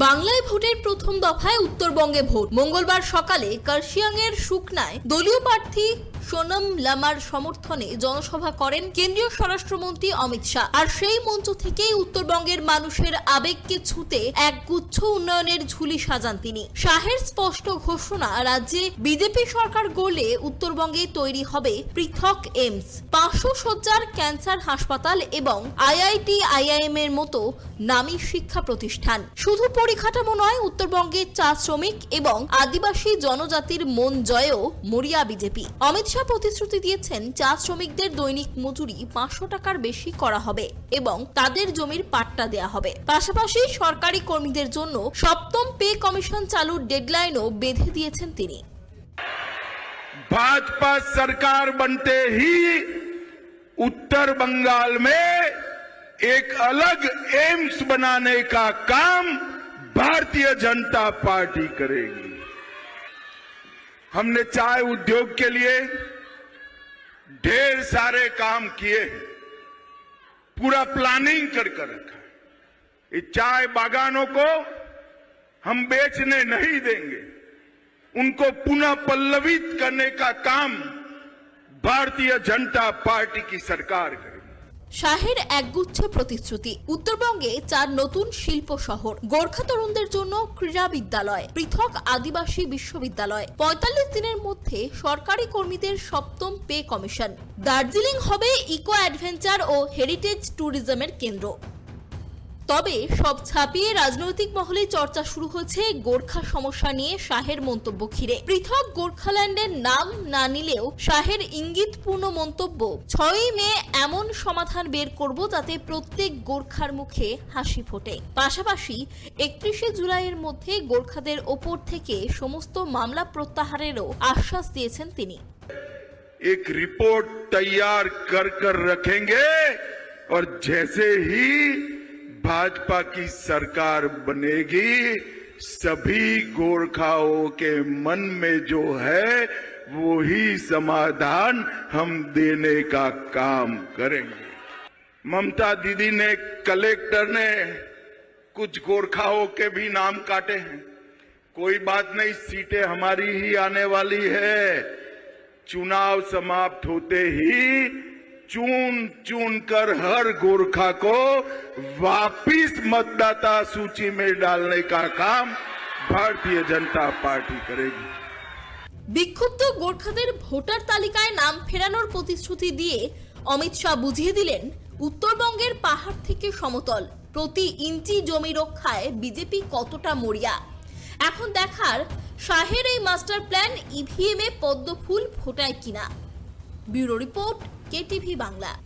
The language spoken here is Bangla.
বাংলায় ভোটের প্রথম দফায় উত্তরবঙ্গে ভোট। মঙ্গলবার সকালে কার্শিয়াংয়ের সুকনায় দলীয় প্রার্থী সোনম লামার সমর্থনে জনসভা করেন কেন্দ্রীয় স্বরাষ্ট্রমন্ত্রী অমিত শাহ। আর সেই মঞ্চ থেকেই উত্তরবঙ্গের মানুষের আবেগকে ছুঁতে এক গুচ্ছ উন্নয়নের ঝুলি সাজান তিনি। শাহের স্পষ্ট ঘোষণা, রাজ্যে বিজেপি সরকার গড়লে উত্তরবঙ্গে তৈরি হবে পৃথক এইমস, 500 শয্যার ক্যান্সার হাসপাতাল এবং IIT-IIM এর মতো নামী শিক্ষা প্রতিষ্ঠান। শুধু পরিকাঠামো নয়, উত্তরবঙ্গে চা শ্রমিক এবং আদিবাসী জনজাতির মন জয়েও মরিয়া বিজেপি। অমিত শাহ প্রতিশ্রুতি দিয়েছেন, চা শ্রমিকদের দৈনিক মজুরি 500 টাকার বেশি করা হবে এবং তাদের জমির পাট্টা দেয়া হবে। পাশাপাশি সরকারি কর্মীদের জন্য সপ্তম পে কমিশন চালুর ডেডলাইনও বেঁধে দিয়েছেন তিনি। भाजपा सरकार बनते ही उत्तर बंगाल में एक अलग एम्स बनाने का काम भारतीय जनता पार्टी करेगी। हमने चाय उद्योग के लिए ढेर सारे काम किए हैं, पूरा प्लानिंग कर रखा है। इस चाय बागानों को हम बेचने नहीं देंगे, उनको पुनः पल्लवित करने का काम भारतीय जनता पार्टी की सरकार करेगी। শাহের একগুচ্ছ প্রতিশ্রুতি, উত্তরবঙ্গে 4 নতুন শিল্প শহর, গোর্খা তরুণদের জন্য ক্রীড়া বিদ্যালয়, পৃথক আদিবাসী বিশ্ববিদ্যালয়, 45 দিনের মধ্যে সরকারি কর্মীদের সপ্তম পে কমিশন, দার্জিলিং হবে ইকো অ্যাডভেঞ্চার ও হেরিটেজ ট্যুরিজমের কেন্দ্র। তবে সব ছাপিয়ে রাজনৈতিক মহলে চর্চা শুরু হয়েছে গোর্খা সমস্যা নিয়ে শাহের মন্তব্য ঘিরে। পৃথক গোর্খাল্যান্ডের নাম না নিলেও শাহের ইঙ্গিতপূর্ণ মন্তব্য, 6ই মে এমন সমাধান বের করব যাতে প্রত্যেক গোর্খার মুখে হাসি ফোটে। পাশাপাশি 31শে জুলাইয়ের মধ্যে গোর্খাদের ওপর থেকে সমস্ত মামলা প্রত্যাহারেরও আশ্বাস দিয়েছেন তিনি। एक रिपोर्ट तैयार कर रखेंगे और जैसे ही भाजपा की सरकार बनेगी, सभी गोरखाओं के मन में जो है वही समाधान हम देने का काम करेंगे। ममता दीदी ने, कलेक्टर ने कुछ गोरखाओं के भी नाम काटे हैं। कोई बात नहीं, सीटें हमारी ही आने वाली है। चुनाव समाप्त होते ही चुन कर हर गोरखा को वापिस मतदाता सूची में डालने का काम भारतीय जनता पार्टी करेगी। বিক্ষুব্ধ গোর্খাদের ভোটার তালিকায় নাম ফেরানোর প্রতিশ্রুতি দিয়ে অমিত শাহ বুঝিয়ে দিলেন, উত্তরবঙ্গের পাহাড় থেকে সমতল প্রতি ইঞ্চি জমি রক্ষায় বিজেপি কতটা মরিয়া। এখন দেখার শাহের এই মাস্টার প্ল্যান EVM এ পদ্ম ফুল ফোটায় কিনা। Bureau report, KTV Bangla.